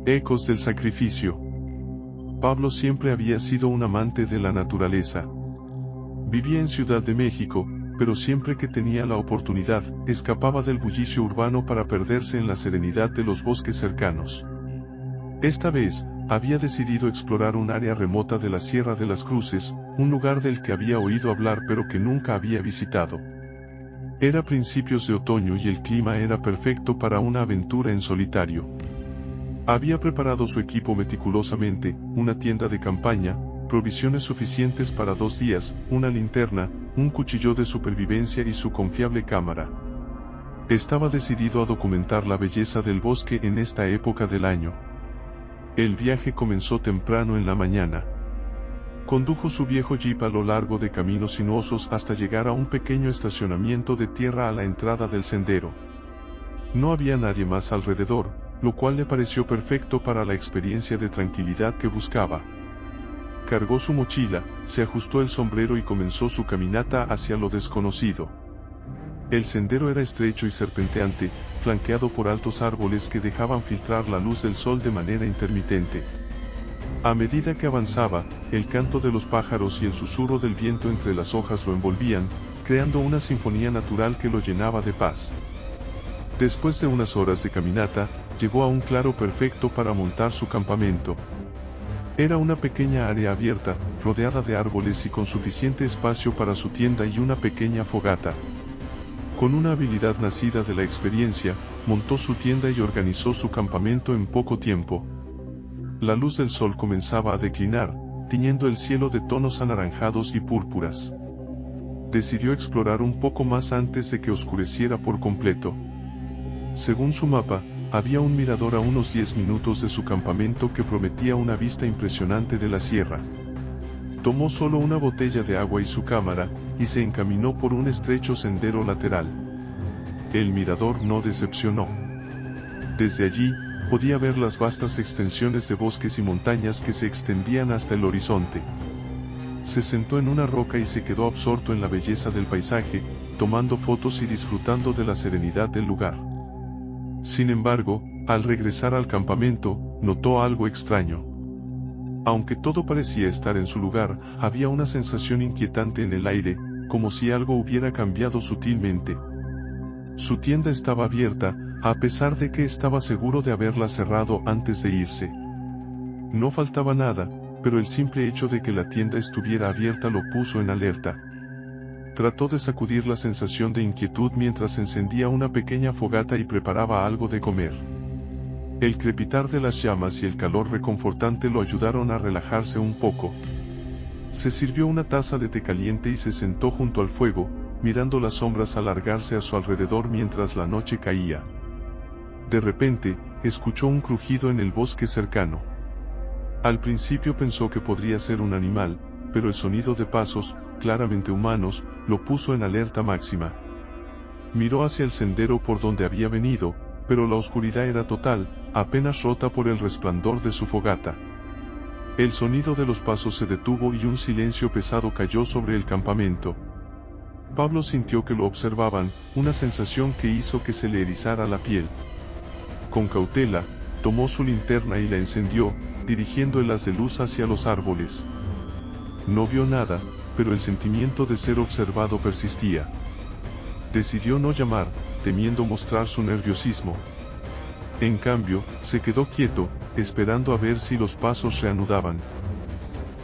Ecos del sacrificio. Pablo siempre había sido un amante de la naturaleza. Vivía en Ciudad de México, pero siempre que tenía la oportunidad, escapaba del bullicio urbano para perderse en la serenidad de los bosques cercanos. Esta vez, había decidido explorar un área remota de la Sierra de las Cruces, un lugar del que había oído hablar pero que nunca había visitado. Era principios de otoño y el clima era perfecto para una aventura en solitario. Había preparado su equipo meticulosamente, una tienda de campaña, provisiones suficientes para 2 días, una linterna, un cuchillo de supervivencia y su confiable cámara. Estaba decidido a documentar la belleza del bosque en esta época del año. El viaje comenzó temprano en la mañana. Condujo su viejo jeep a lo largo de caminos sinuosos hasta llegar a un pequeño estacionamiento de tierra a la entrada del sendero. No había nadie más alrededor, lo cual le pareció perfecto para la experiencia de tranquilidad que buscaba. Cargó su mochila, se ajustó el sombrero y comenzó su caminata hacia lo desconocido. El sendero era estrecho y serpenteante, flanqueado por altos árboles que dejaban filtrar la luz del sol de manera intermitente. A medida que avanzaba, el canto de los pájaros y el susurro del viento entre las hojas lo envolvían, creando una sinfonía natural que lo llenaba de paz. Después de unas horas de caminata, llegó a un claro perfecto para montar su campamento. Era una pequeña área abierta, rodeada de árboles y con suficiente espacio para su tienda y una pequeña fogata. Con una habilidad nacida de la experiencia, montó su tienda y organizó su campamento en poco tiempo. La luz del sol comenzaba a declinar, tiñendo el cielo de tonos anaranjados y púrpuras. Decidió explorar un poco más antes de que oscureciera por completo. Según su mapa, había un mirador a unos 10 minutos de su campamento que prometía una vista impresionante de la sierra. Tomó solo una botella de agua y su cámara, y se encaminó por un estrecho sendero lateral. El mirador no decepcionó. Desde allí, podía ver las vastas extensiones de bosques y montañas que se extendían hasta el horizonte. Se sentó en una roca y se quedó absorto en la belleza del paisaje, tomando fotos y disfrutando de la serenidad del lugar. Sin embargo, al regresar al campamento, notó algo extraño. Aunque todo parecía estar en su lugar, había una sensación inquietante en el aire, como si algo hubiera cambiado sutilmente. Su tienda estaba abierta, a pesar de que estaba seguro de haberla cerrado antes de irse. No faltaba nada, pero el simple hecho de que la tienda estuviera abierta lo puso en alerta. Trató de sacudir la sensación de inquietud mientras encendía una pequeña fogata y preparaba algo de comer. El crepitar de las llamas y el calor reconfortante lo ayudaron a relajarse un poco. Se sirvió una taza de té caliente y se sentó junto al fuego, mirando las sombras alargarse a su alrededor mientras la noche caía. De repente, escuchó un crujido en el bosque cercano. Al principio pensó que podría ser un animal, pero el sonido de pasos, claramente humanos, lo puso en alerta máxima. Miró hacia el sendero por donde había venido, pero la oscuridad era total, apenas rota por el resplandor de su fogata. El sonido de los pasos se detuvo y un silencio pesado cayó sobre el campamento. Pablo sintió que lo observaban, una sensación que hizo que se le erizara la piel. Con cautela, tomó su linterna y la encendió, dirigiendo el haz de luz hacia los árboles. No vio nada, pero el sentimiento de ser observado persistía. Decidió no llamar, temiendo mostrar su nerviosismo. En cambio, se quedó quieto, esperando a ver si los pasos reanudaban.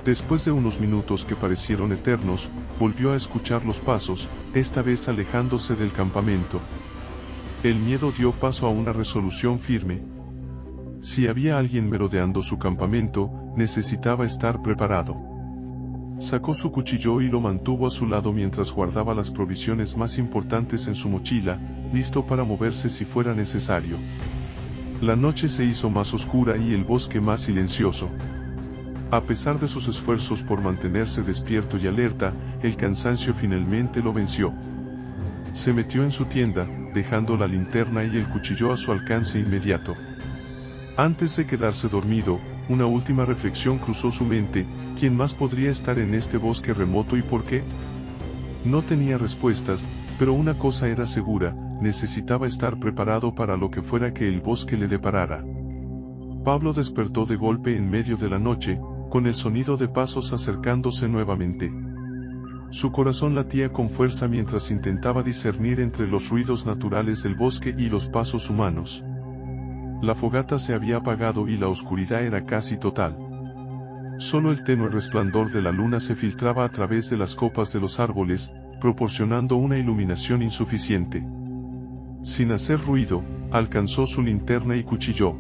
Después de unos minutos que parecieron eternos, volvió a escuchar los pasos, esta vez alejándose del campamento. El miedo dio paso a una resolución firme. Si había alguien merodeando su campamento, necesitaba estar preparado. Sacó su cuchillo y lo mantuvo a su lado mientras guardaba las provisiones más importantes en su mochila, listo para moverse si fuera necesario. La noche se hizo más oscura y el bosque más silencioso. A pesar de sus esfuerzos por mantenerse despierto y alerta, el cansancio finalmente lo venció. Se metió en su tienda, dejando la linterna y el cuchillo a su alcance inmediato. Antes de quedarse dormido, una última reflexión cruzó su mente: ¿quién más podría estar en este bosque remoto y por qué? No tenía respuestas, pero una cosa era segura: necesitaba estar preparado para lo que fuera que el bosque le deparara. Pablo despertó de golpe en medio de la noche, con el sonido de pasos acercándose nuevamente. Su corazón latía con fuerza mientras intentaba discernir entre los ruidos naturales del bosque y los pasos humanos. La fogata se había apagado y la oscuridad era casi total. Solo el tenue resplandor de la luna se filtraba a través de las copas de los árboles, proporcionando una iluminación insuficiente. Sin hacer ruido, alcanzó su linterna y cuchilló.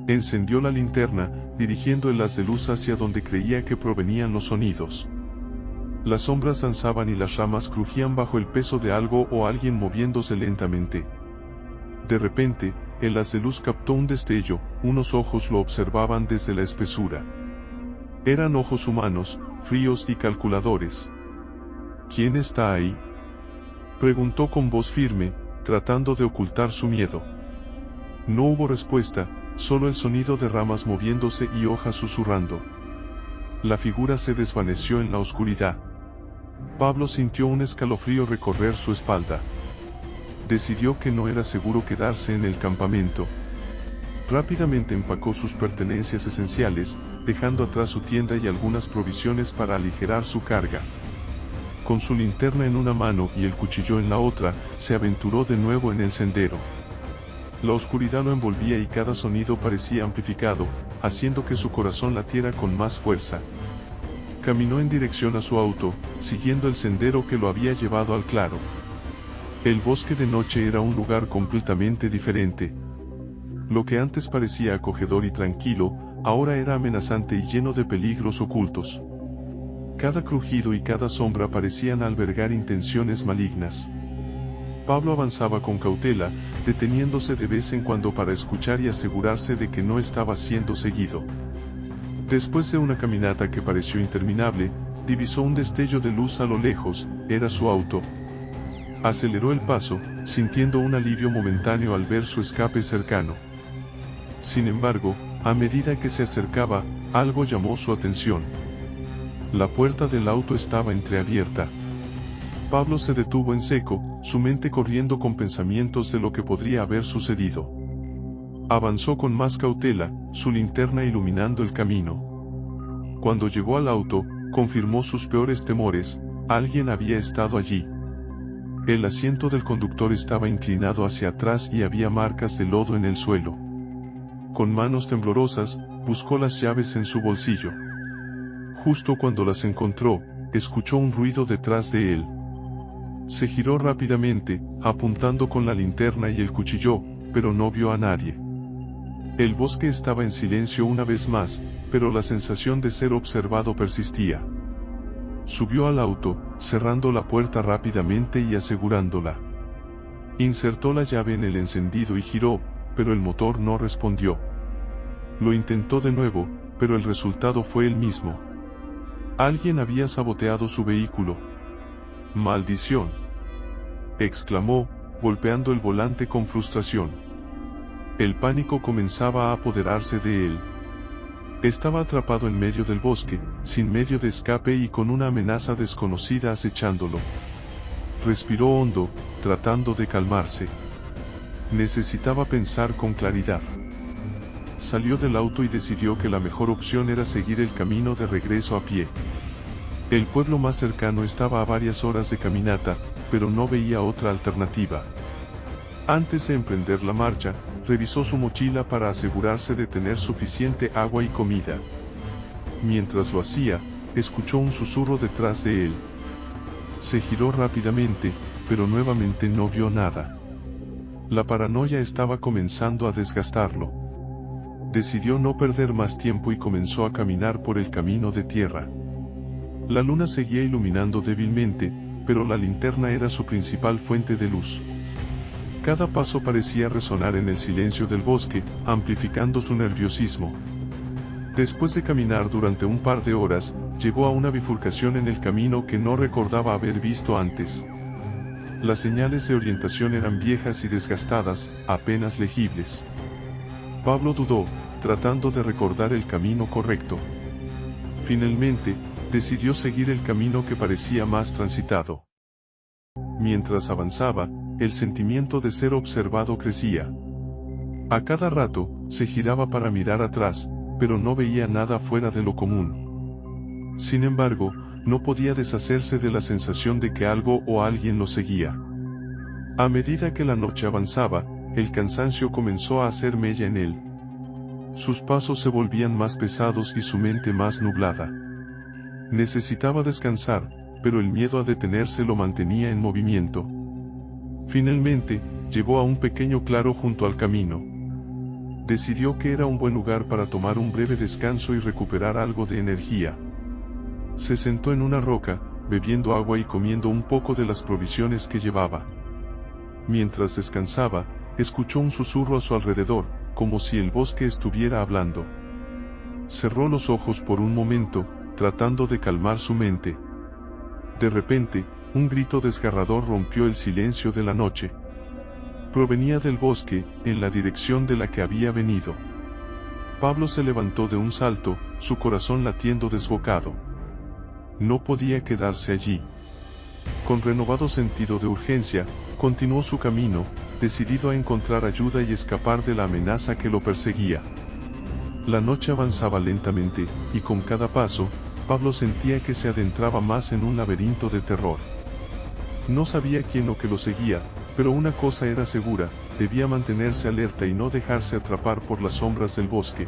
Encendió la linterna, dirigiendo el haz de luz hacia donde creía que provenían los sonidos. Las sombras danzaban y las ramas crujían bajo el peso de algo o alguien moviéndose lentamente. De repente, el haz de luz captó un destello, unos ojos lo observaban desde la espesura. Eran ojos humanos, fríos y calculadores. ¿Quién está ahí?, preguntó con voz firme, tratando de ocultar su miedo. No hubo respuesta, solo el sonido de ramas moviéndose y hojas susurrando. La figura se desvaneció en la oscuridad. Pablo sintió un escalofrío recorrer su espalda. Decidió que no era seguro quedarse en el campamento. Rápidamente empacó sus pertenencias esenciales, dejando atrás su tienda y algunas provisiones para aligerar su carga. Con su linterna en una mano y el cuchillo en la otra, se aventuró de nuevo en el sendero. La oscuridad lo envolvía y cada sonido parecía amplificado, haciendo que su corazón latiera con más fuerza. Caminó en dirección a su auto, siguiendo el sendero que lo había llevado al claro. El bosque de noche era un lugar completamente diferente. Lo que antes parecía acogedor y tranquilo, ahora era amenazante y lleno de peligros ocultos. Cada crujido y cada sombra parecían albergar intenciones malignas. Pablo avanzaba con cautela, deteniéndose de vez en cuando para escuchar y asegurarse de que no estaba siendo seguido. Después de una caminata que pareció interminable, divisó un destello de luz a lo lejos, era su auto. Aceleró el paso, sintiendo un alivio momentáneo al ver su escape cercano. Sin embargo, a medida que se acercaba, algo llamó su atención. La puerta del auto estaba entreabierta. Pablo se detuvo en seco, su mente corriendo con pensamientos de lo que podría haber sucedido. Avanzó con más cautela, su linterna iluminando el camino. Cuando llegó al auto, confirmó sus peores temores: alguien había estado allí. El asiento del conductor estaba inclinado hacia atrás y había marcas de lodo en el suelo. Con manos temblorosas, buscó las llaves en su bolsillo. Justo cuando las encontró, escuchó un ruido detrás de él. Se giró rápidamente, apuntando con la linterna y el cuchillo, pero no vio a nadie. El bosque estaba en silencio una vez más, pero la sensación de ser observado persistía. Subió al auto, cerrando la puerta rápidamente y asegurándola. Insertó la llave en el encendido y giró, pero el motor no respondió. Lo intentó de nuevo, pero el resultado fue el mismo. Alguien había saboteado su vehículo. ¡Maldición!, exclamó, golpeando el volante con frustración. El pánico comenzaba a apoderarse de él. Estaba atrapado en medio del bosque, sin medio de escape y con una amenaza desconocida acechándolo. Respiró hondo, tratando de calmarse. Necesitaba pensar con claridad. Salió del auto y decidió que la mejor opción era seguir el camino de regreso a pie. El pueblo más cercano estaba a varias horas de caminata, pero no veía otra alternativa. Antes de emprender la marcha, revisó su mochila para asegurarse de tener suficiente agua y comida. Mientras lo hacía, escuchó un susurro detrás de él. Se giró rápidamente, pero nuevamente no vio nada. La paranoia estaba comenzando a desgastarlo. Decidió no perder más tiempo y comenzó a caminar por el camino de tierra. La luna seguía iluminando débilmente, pero la linterna era su principal fuente de luz. Cada paso parecía resonar en el silencio del bosque, amplificando su nerviosismo. Después de caminar durante un par de horas, llegó a una bifurcación en el camino que no recordaba haber visto antes. Las señales de orientación eran viejas y desgastadas, apenas legibles. Pablo dudó, tratando de recordar el camino correcto. Finalmente, decidió seguir el camino que parecía más transitado. Mientras avanzaba, el sentimiento de ser observado crecía. A cada rato, se giraba para mirar atrás, pero no veía nada fuera de lo común. Sin embargo, no podía deshacerse de la sensación de que algo o alguien lo seguía. A medida que la noche avanzaba, el cansancio comenzó a hacer mella en él. Sus pasos se volvían más pesados y su mente más nublada. Necesitaba descansar, pero el miedo a detenerse lo mantenía en movimiento. Finalmente, llegó a un pequeño claro junto al camino. Decidió que era un buen lugar para tomar un breve descanso y recuperar algo de energía. Se sentó en una roca, bebiendo agua y comiendo un poco de las provisiones que llevaba. Mientras descansaba, escuchó un susurro a su alrededor, como si el bosque estuviera hablando. Cerró los ojos por un momento, tratando de calmar su mente. De repente, un grito desgarrador rompió el silencio de la noche. Provenía del bosque, en la dirección de la que había venido. Pablo se levantó de un salto, su corazón latiendo desbocado. No podía quedarse allí. Con renovado sentido de urgencia, continuó su camino, decidido a encontrar ayuda y escapar de la amenaza que lo perseguía. La noche avanzaba lentamente, y con cada paso, Pablo sentía que se adentraba más en un laberinto de terror. No sabía quién o qué lo seguía, pero una cosa era segura, debía mantenerse alerta y no dejarse atrapar por las sombras del bosque.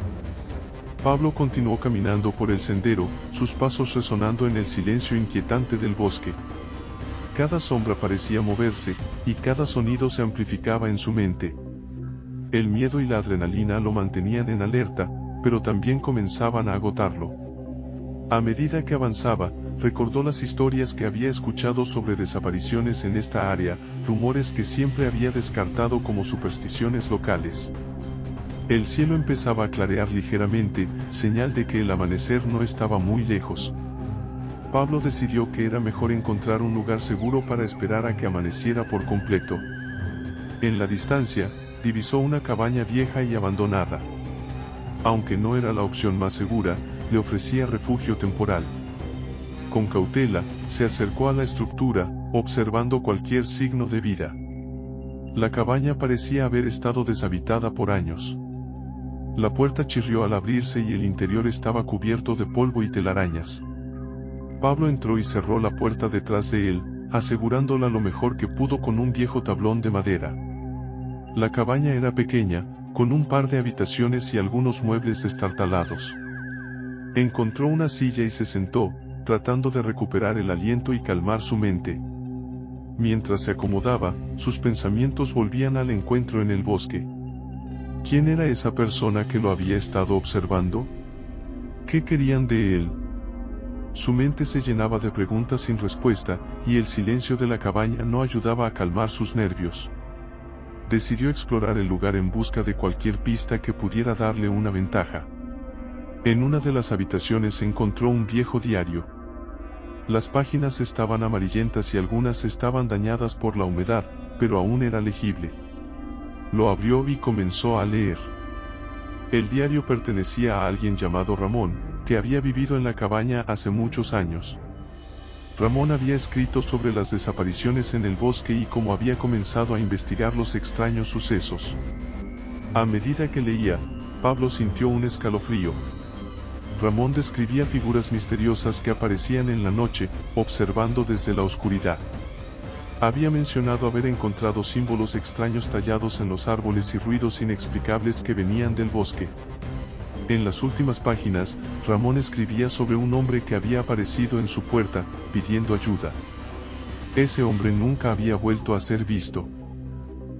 Pablo continuó caminando por el sendero, sus pasos resonando en el silencio inquietante del bosque. Cada sombra parecía moverse, y cada sonido se amplificaba en su mente. El miedo y la adrenalina lo mantenían en alerta, pero también comenzaban a agotarlo. A medida que avanzaba, recordó las historias que había escuchado sobre desapariciones en esta área, rumores que siempre había descartado como supersticiones locales. El cielo empezaba a clarear ligeramente, señal de que el amanecer no estaba muy lejos. Pablo decidió que era mejor encontrar un lugar seguro para esperar a que amaneciera por completo. En la distancia, divisó una cabaña vieja y abandonada. Aunque no era la opción más segura, le ofrecía refugio temporal. Con cautela, se acercó a la estructura, observando cualquier signo de vida. La cabaña parecía haber estado deshabitada por años. La puerta chirrió al abrirse y el interior estaba cubierto de polvo y telarañas. Pablo entró y cerró la puerta detrás de él, asegurándola lo mejor que pudo con un viejo tablón de madera. La cabaña era pequeña, con un par de habitaciones y algunos muebles destartalados. Encontró una silla y se sentó, tratando de recuperar el aliento y calmar su mente. Mientras se acomodaba, sus pensamientos volvían al encuentro en el bosque. ¿Quién era esa persona que lo había estado observando? ¿Qué querían de él? Su mente se llenaba de preguntas sin respuesta, y el silencio de la cabaña no ayudaba a calmar sus nervios. Decidió explorar el lugar en busca de cualquier pista que pudiera darle una ventaja. En una de las habitaciones encontró un viejo diario. Las páginas estaban amarillentas y algunas estaban dañadas por la humedad, pero aún era legible. Lo abrió y comenzó a leer. El diario pertenecía a alguien llamado Ramón, que había vivido en la cabaña hace muchos años. Ramón había escrito sobre las desapariciones en el bosque y cómo había comenzado a investigar los extraños sucesos. A medida que leía, Pablo sintió un escalofrío. Ramón describía figuras misteriosas que aparecían en la noche, observando desde la oscuridad. Había mencionado haber encontrado símbolos extraños tallados en los árboles y ruidos inexplicables que venían del bosque. En las últimas páginas, Ramón escribía sobre un hombre que había aparecido en su puerta, pidiendo ayuda. Ese hombre nunca había vuelto a ser visto.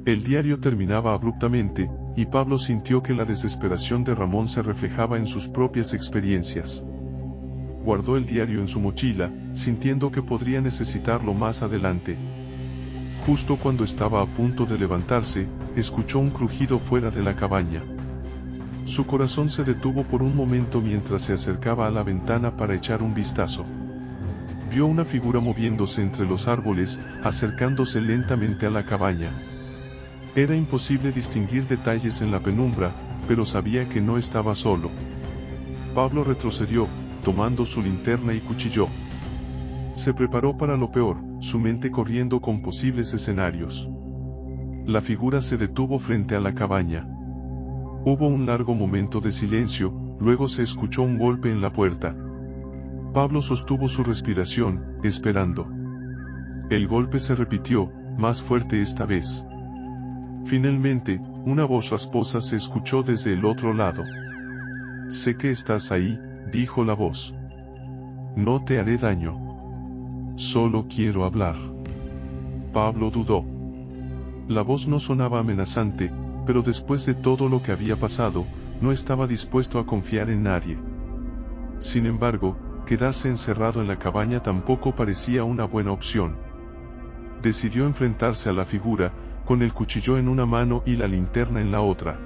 El diario terminaba abruptamente, y Pablo sintió que la desesperación de Ramón se reflejaba en sus propias experiencias. Guardó el diario en su mochila, sintiendo que podría necesitarlo más adelante. Justo cuando estaba a punto de levantarse, escuchó un crujido fuera de la cabaña. Su corazón se detuvo por un momento mientras se acercaba a la ventana para echar un vistazo. Vio una figura moviéndose entre los árboles, acercándose lentamente a la cabaña. Era imposible distinguir detalles en la penumbra, pero sabía que no estaba solo. Pablo retrocedió, tomando su linterna y cuchillo. Se preparó para lo peor, su mente corriendo con posibles escenarios. La figura se detuvo frente a la cabaña. Hubo un largo momento de silencio, luego se escuchó un golpe en la puerta. Pablo sostuvo su respiración, esperando. El golpe se repitió, más fuerte esta vez. Finalmente, una voz rasposa se escuchó desde el otro lado. «Sé que estás ahí», dijo la voz. «No te haré daño. Solo quiero hablar». Pablo dudó. La voz no sonaba amenazante, pero después de todo lo que había pasado, no estaba dispuesto a confiar en nadie. Sin embargo, quedarse encerrado en la cabaña tampoco parecía una buena opción. Decidió enfrentarse a la figura, con el cuchillo en una mano y la linterna en la otra.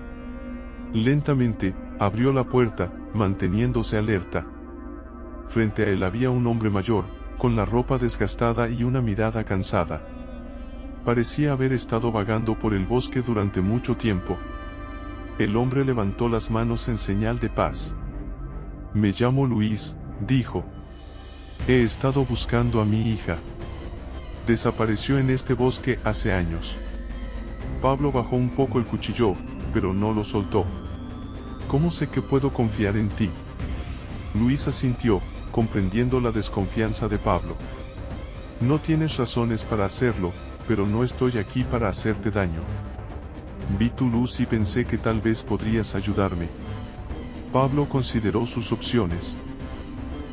Lentamente, abrió la puerta, manteniéndose alerta. Frente a él había un hombre mayor, con la ropa desgastada y una mirada cansada. Parecía haber estado vagando por el bosque durante mucho tiempo. El hombre levantó las manos en señal de paz. «Me llamo Luis», dijo. «He estado buscando a mi hija. Desapareció en este bosque hace años». Pablo bajó un poco el cuchillo, pero no lo soltó. «¿Cómo sé que puedo confiar en ti?». Luis asintió, comprendiendo la desconfianza de Pablo. «No tienes razones para hacerlo, pero no estoy aquí para hacerte daño. Vi tu luz y pensé que tal vez podrías ayudarme». Pablo consideró sus opciones.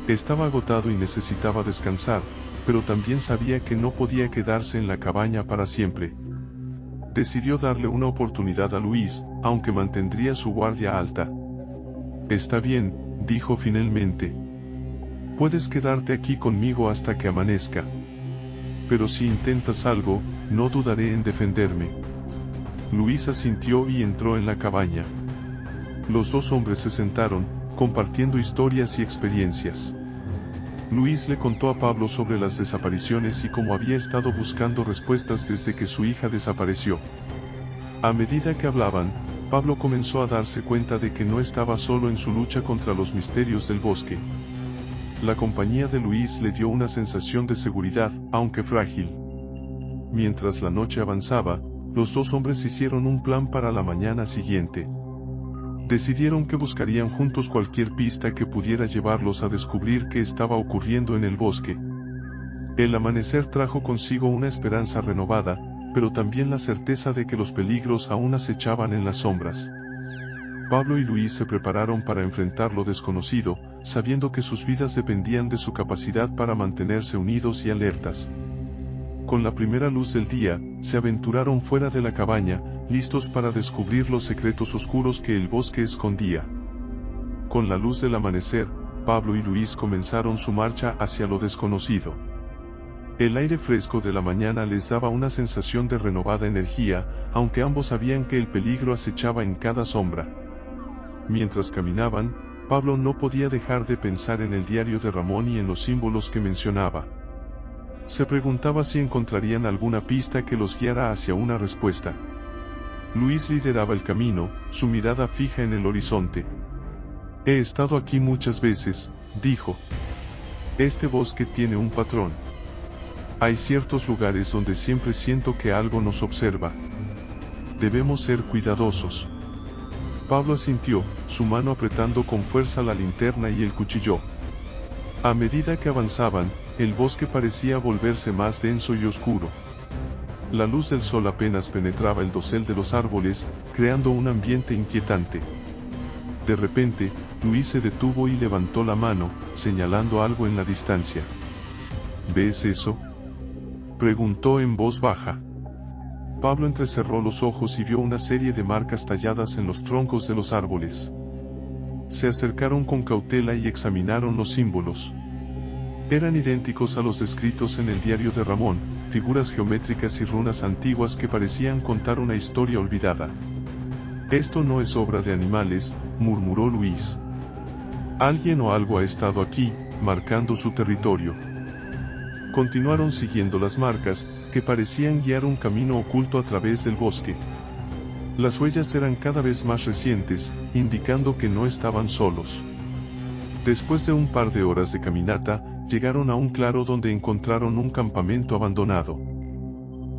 Estaba agotado y necesitaba descansar, pero también sabía que no podía quedarse en la cabaña para siempre. Decidió darle una oportunidad a Luis, aunque mantendría su guardia alta. «Está bien», dijo finalmente. «Puedes quedarte aquí conmigo hasta que amanezca. Pero si intentas algo, no dudaré en defenderme». Luis asintió y entró en la cabaña. Los dos hombres se sentaron, compartiendo historias y experiencias. Luis le contó a Pablo sobre las desapariciones y cómo había estado buscando respuestas desde que su hija desapareció. A medida que hablaban, Pablo comenzó a darse cuenta de que no estaba solo en su lucha contra los misterios del bosque. La compañía de Luis le dio una sensación de seguridad, aunque frágil. Mientras la noche avanzaba, los dos hombres hicieron un plan para la mañana siguiente. Decidieron que buscarían juntos cualquier pista que pudiera llevarlos a descubrir qué estaba ocurriendo en el bosque. El amanecer trajo consigo una esperanza renovada, pero también la certeza de que los peligros aún acechaban en las sombras. Pablo y Luis se prepararon para enfrentar lo desconocido, sabiendo que sus vidas dependían de su capacidad para mantenerse unidos y alertas. Con la primera luz del día, se aventuraron fuera de la cabaña, listos para descubrir los secretos oscuros que el bosque escondía. Con la luz del amanecer, Pablo y Luis comenzaron su marcha hacia lo desconocido. El aire fresco de la mañana les daba una sensación de renovada energía, aunque ambos sabían que el peligro acechaba en cada sombra. Mientras caminaban, Pablo no podía dejar de pensar en el diario de Ramón y en los símbolos que mencionaba. Se preguntaba si encontrarían alguna pista que los guiara hacia una respuesta. Luis lideraba el camino, su mirada fija en el horizonte. «He estado aquí muchas veces», dijo. «Este bosque tiene un patrón. Hay ciertos lugares donde siempre siento que algo nos observa. Debemos ser cuidadosos». Pablo asintió, su mano apretando con fuerza la linterna y el cuchillo. A medida que avanzaban, el bosque parecía volverse más denso y oscuro. La luz del sol apenas penetraba el dosel de los árboles, creando un ambiente inquietante. De repente, Luis se detuvo y levantó la mano, señalando algo en la distancia. «¿Ves eso?», preguntó en voz baja. Pablo entrecerró los ojos y vio una serie de marcas talladas en los troncos de los árboles. Se acercaron con cautela y examinaron los símbolos. Eran idénticos a los descritos en el diario de Ramón, figuras geométricas y runas antiguas que parecían contar una historia olvidada. «Esto no es obra de animales», murmuró Luis. «Alguien o algo ha estado aquí, marcando su territorio». Continuaron siguiendo las marcas, que parecían guiar un camino oculto a través del bosque. Las huellas eran cada vez más recientes, indicando que no estaban solos. Después de un par de horas de caminata, llegaron a un claro donde encontraron un campamento abandonado.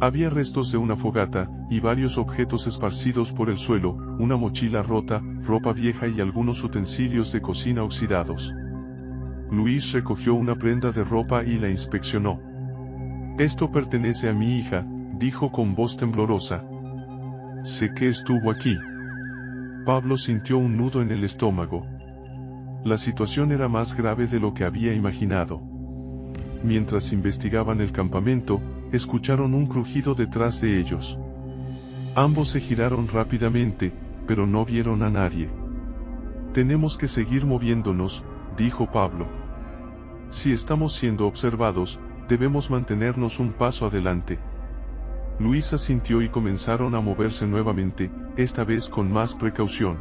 Había restos de una fogata, y varios objetos esparcidos por el suelo, una mochila rota, ropa vieja y algunos utensilios de cocina oxidados. Luis recogió una prenda de ropa y la inspeccionó. «Esto pertenece a mi hija», dijo con voz temblorosa. «Sé que estuvo aquí». Pablo sintió un nudo en el estómago. La situación era más grave de lo que había imaginado. Mientras investigaban el campamento, escucharon un crujido detrás de ellos. Ambos se giraron rápidamente, pero no vieron a nadie. «Tenemos que seguir moviéndonos», dijo Pablo. «Si estamos siendo observados, debemos mantenernos un paso adelante». Luis asintió y comenzaron a moverse nuevamente, esta vez con más precaución.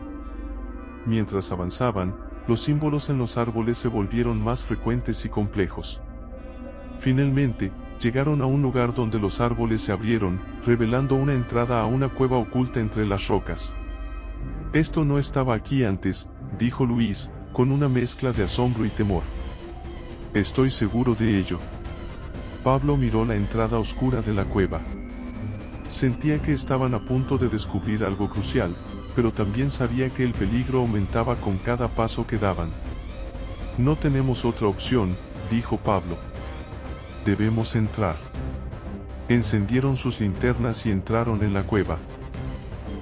Mientras avanzaban, los símbolos en los árboles se volvieron más frecuentes y complejos. Finalmente, llegaron a un lugar donde los árboles se abrieron, revelando una entrada a una cueva oculta entre las rocas. «Esto no estaba aquí antes», dijo Luis, con una mezcla de asombro y temor. «Estoy seguro de ello». Pablo miró la entrada oscura de la cueva. Sentía que estaban a punto de descubrir algo crucial, pero también sabía que el peligro aumentaba con cada paso que daban. «No tenemos otra opción», dijo Pablo. «Debemos entrar». Encendieron sus linternas y entraron en la cueva.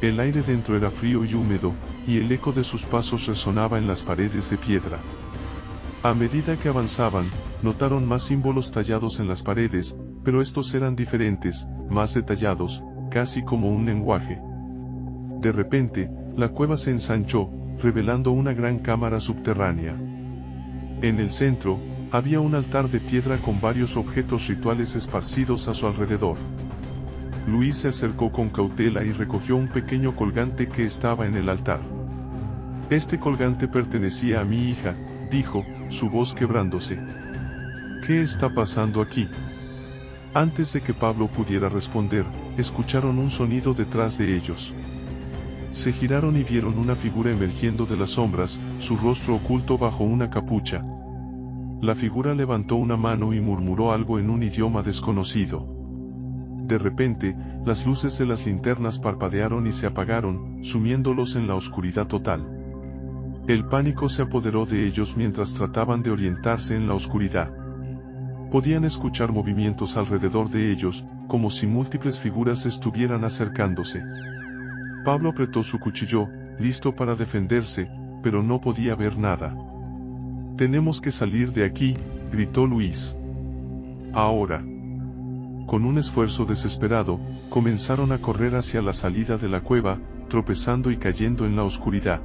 El aire dentro era frío y húmedo, y el eco de sus pasos resonaba en las paredes de piedra. A medida que avanzaban, notaron más símbolos tallados en las paredes, pero estos eran diferentes, más detallados, casi como un lenguaje. De repente, la cueva se ensanchó, revelando una gran cámara subterránea. En el centro, había un altar de piedra con varios objetos rituales esparcidos a su alrededor. Luis se acercó con cautela y recogió un pequeño colgante que estaba en el altar. «Este colgante pertenecía a mi hija», dijo, su voz quebrándose. «¿Qué está pasando aquí?». Antes de que Pablo pudiera responder, escucharon un sonido detrás de ellos. Se giraron y vieron una figura emergiendo de las sombras, su rostro oculto bajo una capucha. La figura levantó una mano y murmuró algo en un idioma desconocido. De repente, las luces de las linternas parpadearon y se apagaron, sumiéndolos en la oscuridad total. El pánico se apoderó de ellos mientras trataban de orientarse en la oscuridad. Podían escuchar movimientos alrededor de ellos, como si múltiples figuras estuvieran acercándose. Pablo apretó su cuchillo, listo para defenderse, pero no podía ver nada. «Tenemos que salir de aquí», gritó Luis. «Ahora». Con un esfuerzo desesperado, comenzaron a correr hacia la salida de la cueva, tropezando y cayendo en la oscuridad.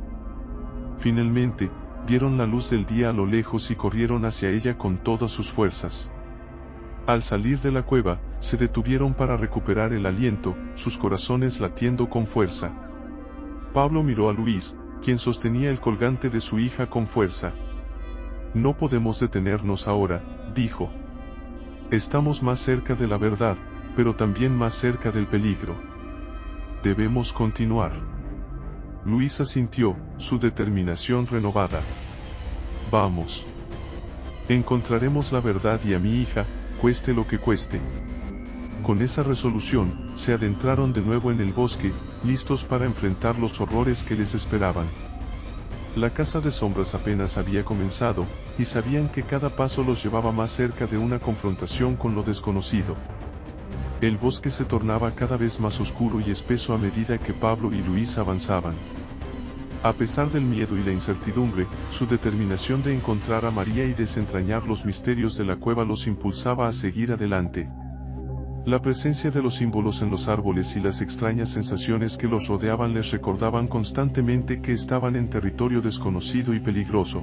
Finalmente, vieron la luz del día a lo lejos y corrieron hacia ella con todas sus fuerzas. Al salir de la cueva, se detuvieron para recuperar el aliento, sus corazones latiendo con fuerza. Pablo miró a Luis, quien sostenía el colgante de su hija con fuerza. «No podemos detenernos ahora», dijo. «Estamos más cerca de la verdad, pero también más cerca del peligro. Debemos continuar». Luis asintió, su determinación renovada. «Vamos. Encontraremos la verdad y a mi hija, cueste lo que cueste». Con esa resolución, se adentraron de nuevo en el bosque, listos para enfrentar los horrores que les esperaban. La caza de sombras apenas había comenzado, y sabían que cada paso los llevaba más cerca de una confrontación con lo desconocido. El bosque se tornaba cada vez más oscuro y espeso a medida que Pablo y Luis avanzaban. A pesar del miedo y la incertidumbre, su determinación de encontrar a María y desentrañar los misterios de la cueva los impulsaba a seguir adelante. La presencia de los símbolos en los árboles y las extrañas sensaciones que los rodeaban les recordaban constantemente que estaban en territorio desconocido y peligroso.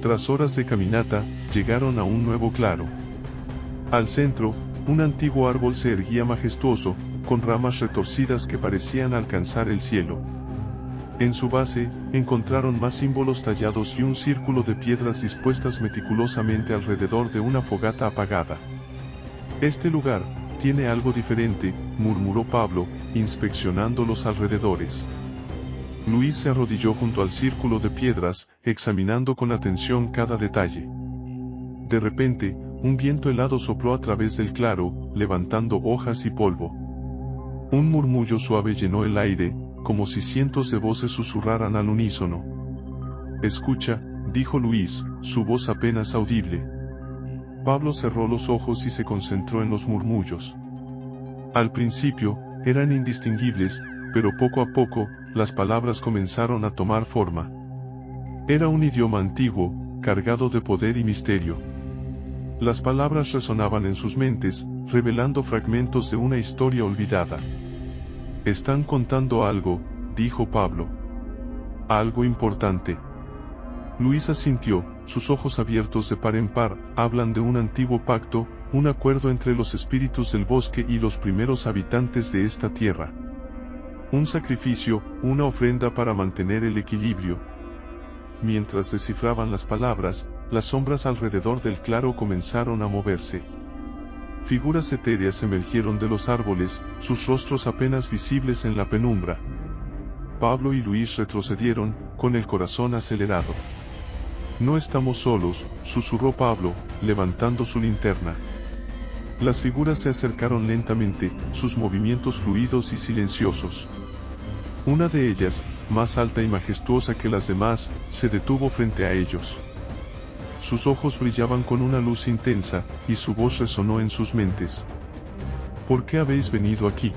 Tras horas de caminata, llegaron a un nuevo claro. Al centro, un antiguo árbol se erguía majestuoso, con ramas retorcidas que parecían alcanzar el cielo. En su base, encontraron más símbolos tallados y un círculo de piedras dispuestas meticulosamente alrededor de una fogata apagada. «Este lugar tiene algo diferente», murmuró Pablo, inspeccionando los alrededores. Luis se arrodilló junto al círculo de piedras, examinando con atención cada detalle. De repente, un viento helado sopló a través del claro, levantando hojas y polvo. Un murmullo suave llenó el aire, como si cientos de voces susurraran al unísono. «Escucha», dijo Luis, su voz apenas audible. Pablo cerró los ojos y se concentró en los murmullos. Al principio, eran indistinguibles, pero poco a poco, las palabras comenzaron a tomar forma. Era un idioma antiguo, cargado de poder y misterio. Las palabras resonaban en sus mentes, revelando fragmentos de una historia olvidada. «Están contando algo», dijo Pablo. «Algo importante». Luis asintió, sus ojos abiertos de par en par. «Hablan de un antiguo pacto, un acuerdo entre los espíritus del bosque y los primeros habitantes de esta tierra. Un sacrificio, una ofrenda para mantener el equilibrio». Mientras descifraban las palabras, las sombras alrededor del claro comenzaron a moverse. Figuras etéreas emergieron de los árboles, sus rostros apenas visibles en la penumbra. Pablo y Luis retrocedieron, con el corazón acelerado. «No estamos solos», susurró Pablo, levantando su linterna. Las figuras se acercaron lentamente, sus movimientos fluidos y silenciosos. Una de ellas, más alta y majestuosa que las demás, se detuvo frente a ellos. Sus ojos brillaban con una luz intensa, y su voz resonó en sus mentes. «¿Por qué habéis venido aquí?»,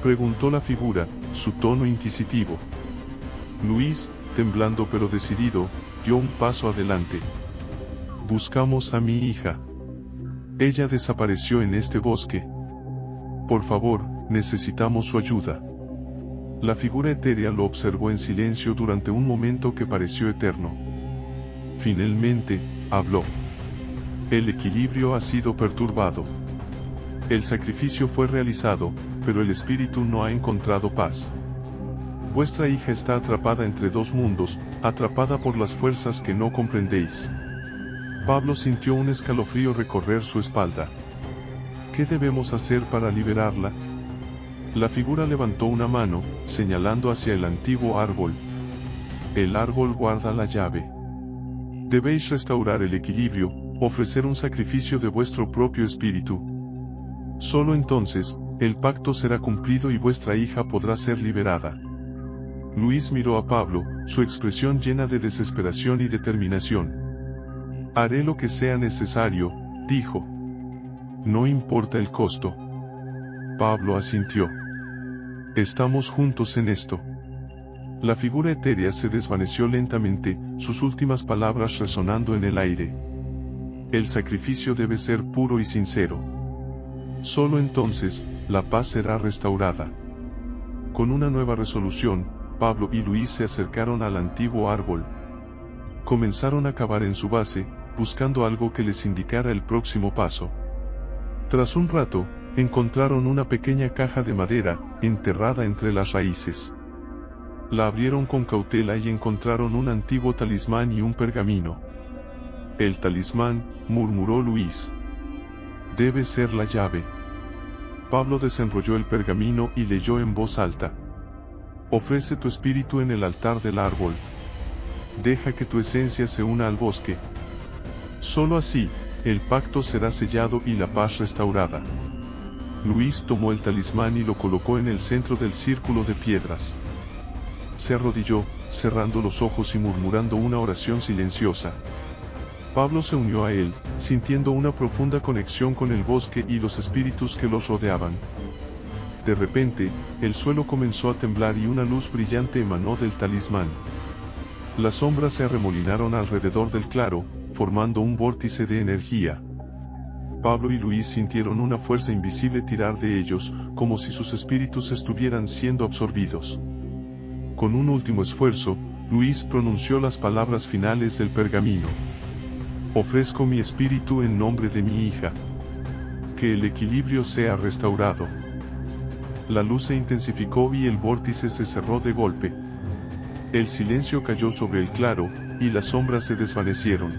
preguntó la figura, su tono inquisitivo. Luis, temblando pero decidido, dio un paso adelante. «Buscamos a mi hija. Ella desapareció en este bosque. Por favor, necesitamos su ayuda». La figura etérea lo observó en silencio durante un momento que pareció eterno. Finalmente, habló. «El equilibrio ha sido perturbado. El sacrificio fue realizado, pero el espíritu no ha encontrado paz. Vuestra hija está atrapada entre dos mundos, atrapada por las fuerzas que no comprendéis». Pablo sintió un escalofrío recorrer su espalda. «¿Qué debemos hacer para liberarla?». La figura levantó una mano, señalando hacia el antiguo árbol. «El árbol guarda la llave. Debéis restaurar el equilibrio, ofrecer un sacrificio de vuestro propio espíritu. Solo entonces, el pacto será cumplido y vuestra hija podrá ser liberada». Luis miró a Pablo, su expresión llena de desesperación y determinación. «Haré lo que sea necesario», dijo. «No importa el costo». Pablo asintió. «Estamos juntos en esto». La figura etérea se desvaneció lentamente, sus últimas palabras resonando en el aire. «El sacrificio debe ser puro y sincero. Solo entonces, la paz será restaurada». Con una nueva resolución, Pablo y Luis se acercaron al antiguo árbol. Comenzaron a cavar en su base, buscando algo que les indicara el próximo paso. Tras un rato, encontraron una pequeña caja de madera, enterrada entre las raíces. La abrieron con cautela y encontraron un antiguo talismán y un pergamino. «El talismán», murmuró Luis. «Debe ser la llave». Pablo desenrolló el pergamino y leyó en voz alta. «Ofrece tu espíritu en el altar del árbol. Deja que tu esencia se una al bosque. Solo así, el pacto será sellado y la paz restaurada». Luis tomó el talismán y lo colocó en el centro del círculo de piedras. Se arrodilló, cerrando los ojos y murmurando una oración silenciosa. Pablo se unió a él, sintiendo una profunda conexión con el bosque y los espíritus que los rodeaban. De repente, el suelo comenzó a temblar y una luz brillante emanó del talismán. Las sombras se arremolinaron alrededor del claro, formando un vórtice de energía. Pablo y Luis sintieron una fuerza invisible tirar de ellos, como si sus espíritus estuvieran siendo absorbidos. Con un último esfuerzo, Luis pronunció las palabras finales del pergamino. «Ofrezco mi espíritu en nombre de mi hija. Que el equilibrio sea restaurado». La luz se intensificó y el vórtice se cerró de golpe. El silencio cayó sobre el claro, y las sombras se desvanecieron.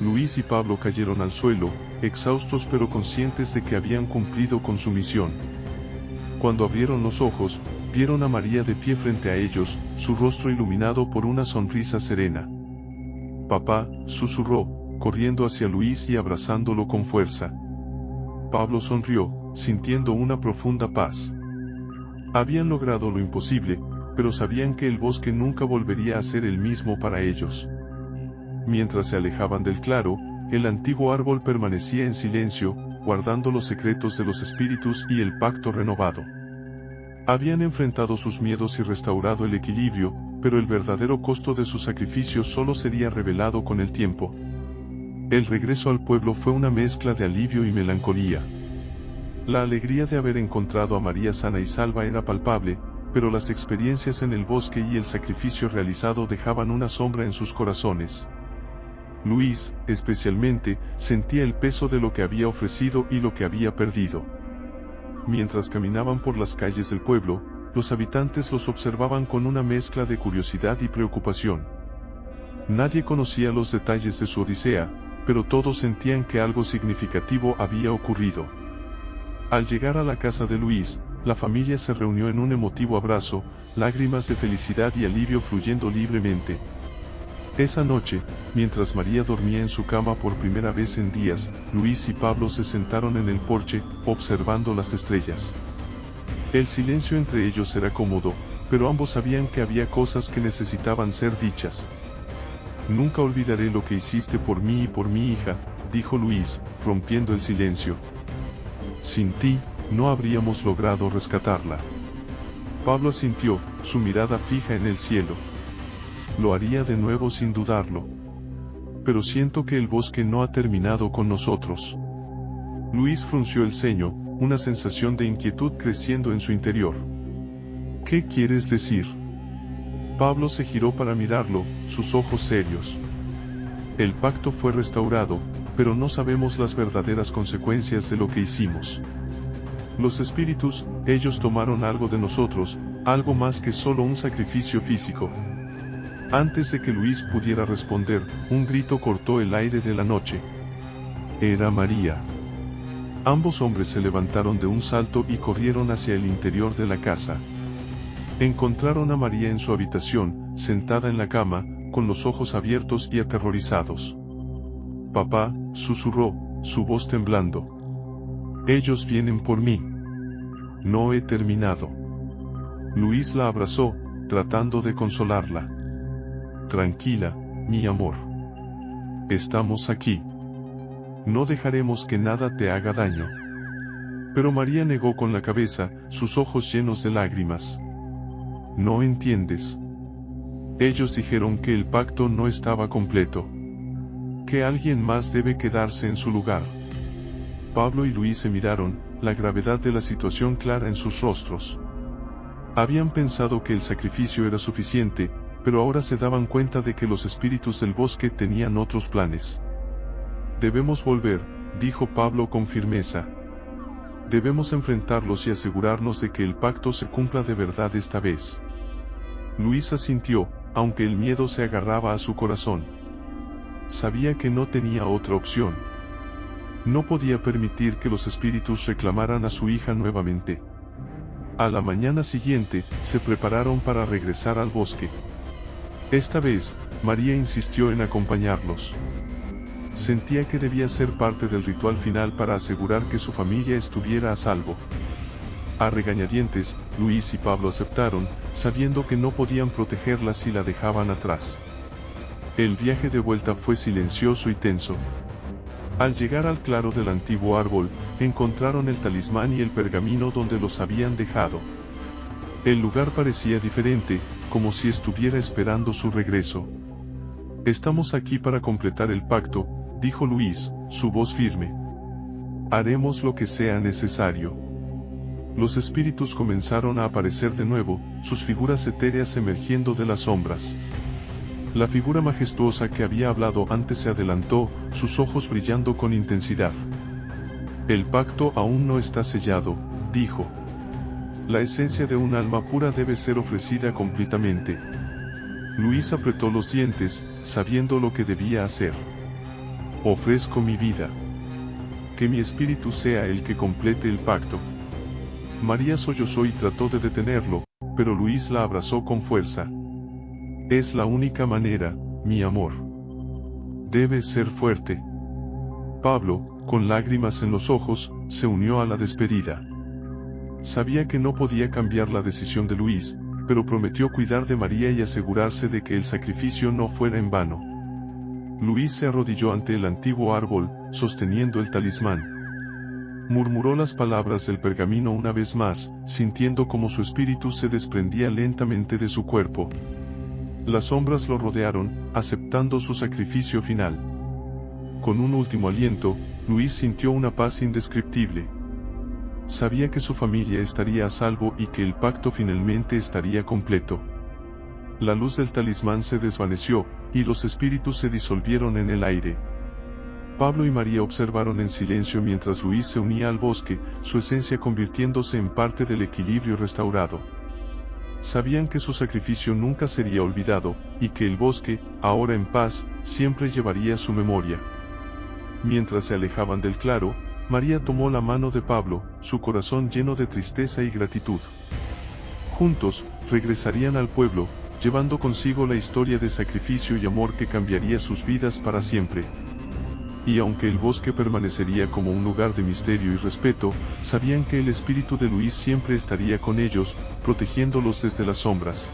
Luis y Pablo cayeron al suelo, exhaustos pero conscientes de que habían cumplido con su misión. Cuando abrieron los ojos, vieron a María de pie frente a ellos, su rostro iluminado por una sonrisa serena. «Papá», susurró, corriendo hacia Luis y abrazándolo con fuerza. Pablo sonrió, sintiendo una profunda paz. Habían logrado lo imposible, pero sabían que el bosque nunca volvería a ser el mismo para ellos. Mientras se alejaban del claro, el antiguo árbol permanecía en silencio, guardando los secretos de los espíritus y el pacto renovado. Habían enfrentado sus miedos y restaurado el equilibrio, pero el verdadero costo de su sacrificio solo sería revelado con el tiempo. El regreso al pueblo fue una mezcla de alivio y melancolía. La alegría de haber encontrado a María sana y salva era palpable, pero las experiencias en el bosque y el sacrificio realizado dejaban una sombra en sus corazones. Luis, especialmente, sentía el peso de lo que había ofrecido y lo que había perdido. Mientras caminaban por las calles del pueblo, los habitantes los observaban con una mezcla de curiosidad y preocupación. Nadie conocía los detalles de su odisea, pero todos sentían que algo significativo había ocurrido. Al llegar a la casa de Luis, la familia se reunió en un emotivo abrazo, lágrimas de felicidad y alivio fluyendo libremente. Esa noche, mientras María dormía en su cama por primera vez en días, Luis y Pablo se sentaron en el porche, observando las estrellas. El silencio entre ellos era cómodo, pero ambos sabían que había cosas que necesitaban ser dichas. «Nunca olvidaré lo que hiciste por mí y por mi hija», dijo Luis, rompiendo el silencio. «Sin ti, no habríamos logrado rescatarla». Pablo asintió, su mirada fija en el cielo. «Lo haría de nuevo sin dudarlo. Pero siento que el bosque no ha terminado con nosotros». Luis frunció el ceño, una sensación de inquietud creciendo en su interior. «¿Qué quieres decir?». Pablo se giró para mirarlo, sus ojos serios. «El pacto fue restaurado, pero no sabemos las verdaderas consecuencias de lo que hicimos. Los espíritus, ellos tomaron algo de nosotros, algo más que solo un sacrificio físico». Antes de que Luis pudiera responder, un grito cortó el aire de la noche. Era María. Ambos hombres se levantaron de un salto y corrieron hacia el interior de la casa. Encontraron a María en su habitación, sentada en la cama, con los ojos abiertos y aterrorizados. «Papá», susurró, su voz temblando. «Ellos vienen por mí. No he terminado». Luis la abrazó, tratando de consolarla. «Tranquila, mi amor. Estamos aquí. No dejaremos que nada te haga daño». Pero María negó con la cabeza, sus ojos llenos de lágrimas. «No entiendes. Ellos dijeron que el pacto no estaba completo. Que alguien más debe quedarse en su lugar». Pablo y Luis se miraron, la gravedad de la situación clara en sus rostros. Habían pensado que el sacrificio era suficiente, pero ahora se daban cuenta de que los espíritus del bosque tenían otros planes. «Debemos volver», dijo Pablo con firmeza. «Debemos enfrentarlos y asegurarnos de que el pacto se cumpla de verdad esta vez». Luis asintió, aunque el miedo se agarraba a su corazón. Sabía que no tenía otra opción. No podía permitir que los espíritus reclamaran a su hija nuevamente. A la mañana siguiente, se prepararon para regresar al bosque. Esta vez, María insistió en acompañarlos. Sentía que debía ser parte del ritual final para asegurar que su familia estuviera a salvo. A regañadientes, Luis y Pablo aceptaron, sabiendo que no podían protegerla si la dejaban atrás. El viaje de vuelta fue silencioso y tenso. Al llegar al claro del antiguo árbol, encontraron el talismán y el pergamino donde los habían dejado. El lugar parecía diferente, como si estuviera esperando su regreso. «Estamos aquí para completar el pacto», dijo Luis, su voz firme. «Haremos lo que sea necesario». Los espíritus comenzaron a aparecer de nuevo, sus figuras etéreas emergiendo de las sombras. La figura majestuosa que había hablado antes se adelantó, sus ojos brillando con intensidad. «El pacto aún no está sellado», dijo. «La esencia de un alma pura debe ser ofrecida completamente». Luis apretó los dientes, sabiendo lo que debía hacer. «Ofrezco mi vida. Que mi espíritu sea el que complete el pacto». María sollozó y trató de detenerlo, pero Luis la abrazó con fuerza. «Es la única manera, mi amor. Debes ser fuerte. Pablo, con lágrimas en los ojos, se unió a la despedida. Sabía que no podía cambiar la decisión de Luis, pero prometió cuidar de María y asegurarse de que el sacrificio no fuera en vano. Luis se arrodilló ante el antiguo árbol, sosteniendo el talismán. Murmuró las palabras del pergamino una vez más, sintiendo como su espíritu se desprendía lentamente de su cuerpo. Las sombras lo rodearon, aceptando su sacrificio final. Con un último aliento, Luis sintió una paz indescriptible. Sabía que su familia estaría a salvo y que el pacto finalmente estaría completo. La luz del talismán se desvaneció, y los espíritus se disolvieron en el aire. Pablo y María observaron en silencio mientras Luis se unía al bosque, su esencia convirtiéndose en parte del equilibrio restaurado. Sabían que su sacrificio nunca sería olvidado, y que el bosque, ahora en paz, siempre llevaría su memoria. Mientras se alejaban del claro, María tomó la mano de Pablo, su corazón lleno de tristeza y gratitud. Juntos, regresarían al pueblo, llevando consigo la historia de sacrificio y amor que cambiaría sus vidas para siempre. Y aunque el bosque permanecería como un lugar de misterio y respeto, sabían que el espíritu de Luis siempre estaría con ellos, protegiéndolos desde las sombras.